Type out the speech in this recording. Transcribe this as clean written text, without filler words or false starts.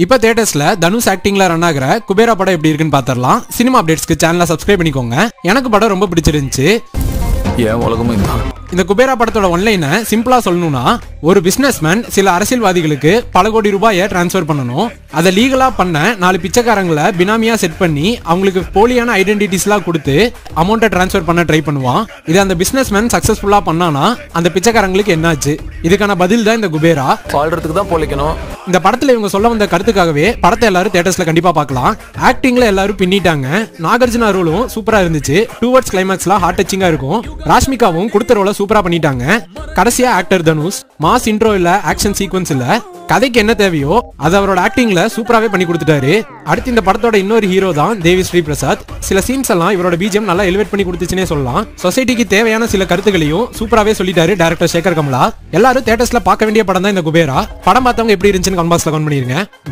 இப்போ தியேட்டர்ஸ்ல தனுஷ் ஆக்டிங்ல ரன் ஆகிற குபேரா படம் எப்படி இருக்குன்னு பாத்திரலாம். சினிமா அப்டேட்ஸ்க்கு சேனலை சப்ஸ்கிரைப் பண்ணிக்கோங்க. எனக்கு படம் ரொம்ப பிடிச்சிருந்துச்சு. இந்த குபேரா படத்தோட ஒன்லைனை சிம்பிளா சொல்லணும்னா, ஒரு பிசினஸ்மேன் சில அரசியல்வாதிகளுக்கு பல கோடி ரூபாயை டிரான்ஸ்ஃபர் பண்ணணும். அதை லீகலா பண்ண 4 பிச்சைக்காரங்களை பினாமியா செட் பண்ணி அவங்களுக்கு போலியான ஐடென்டிட்டிஸ்லாம் கொடுத்து அமௌண்ட்டை டிரான்ஸ்ஃபர் பண்ண ட்ரை பண்ணுவான். இது அந்த பிசினஸ்மேன் சக்சஸ்ஃபுல்லா பண்ணானா அந்த பிச்சைக்காரங்களுக்கு என்னாச்சு? இதுக்கான பதில் தான் இந்த குபேரா. வாழ்றதுக்கு தான் பொழைக்கணும். இந்த படத்துல இவங்க சொல்ல வந்த கருத்துக்காகவே படத்தை எல்லாரும் தியேட்டர்ஸ்ல கண்டிப்பா பார்க்கலாம். ஆக்டிங்ல எல்லாரும் பின்னிட்டாங்க. நாகார்ஜுனா ரோலும் சூப்பரா இருந்துச்சு. டுவர்ட்ஸ் கிளைமாக்ஸ்லாம் ஹார்ட் டச்சிங்கா இருக்கும். ராஷ்மிகாவும் கொடுத்த ரோலை சூப்பரா பண்ணிட்டாங்க. கடைசியா ஆக்டர் தனுஷ் மாஸ் இன்ட்ரோ இல்ல, ஆக்ஷன் சீக்வன்ஸ் இல்ல, கதைக்கு என்ன தேவையோ அது அவரோட ஆக்டிங்ல சூப்பராவே பண்ணி கொடுத்துட்டாரு. அடுத்து இந்த படத்தோட இன்னொரு ஹீரோ தான் தேவி ஸ்ரீ பிரசாத். சில சீன்ஸ் எல்லாம் இவரோட பிஜிஎம் நல்லா எலிவேட் பண்ணி கொடுத்துச்சுனே சொல்லலாம். சொசைட்டிக்கு தேவையான சில கருத்துக்களையும் சூப்பராவே சொல்லிட்டாரு டைரக்டர் சேகர் கமலா. எல்லாரும் தியேட்டர்ஸ்ல பார்க்க வேண்டிய படம் தான் இந்த குபேரா. படம் பார்த்தவங்க எப்படி இருந்துச்சுன்னு கமெண்ட் பாக்ஸ்ல கமெண்ட் பண்ணிருங்க. பாய்.